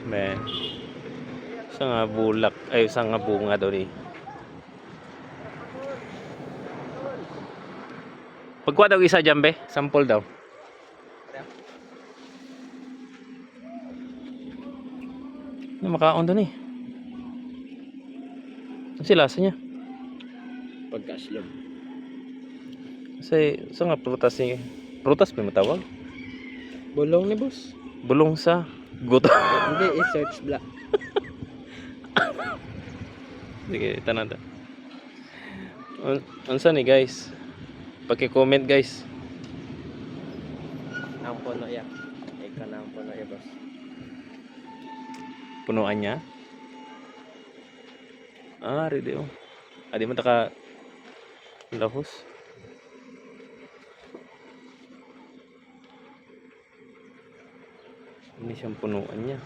Men. Sa nga bulak ay sa nga bunga daw ni. Pagkuha daw isa dyan be, sample daw. Ano makaon daw ni? Ano sila sa niya? Pagkaslog. Kasi sa nga prutas ni. Prutas ba matawag? Bulong ni boss. Bulong sa guto. Hindi, i-search black. Sige, tanan ta. Unsa ni guys? Paki-comment guys. Ang puno ya. Ika na ang puno ya boss. Punuan niya. Ah, ready oh. Adi man ta ka lahos. Ini siyang punuan niya.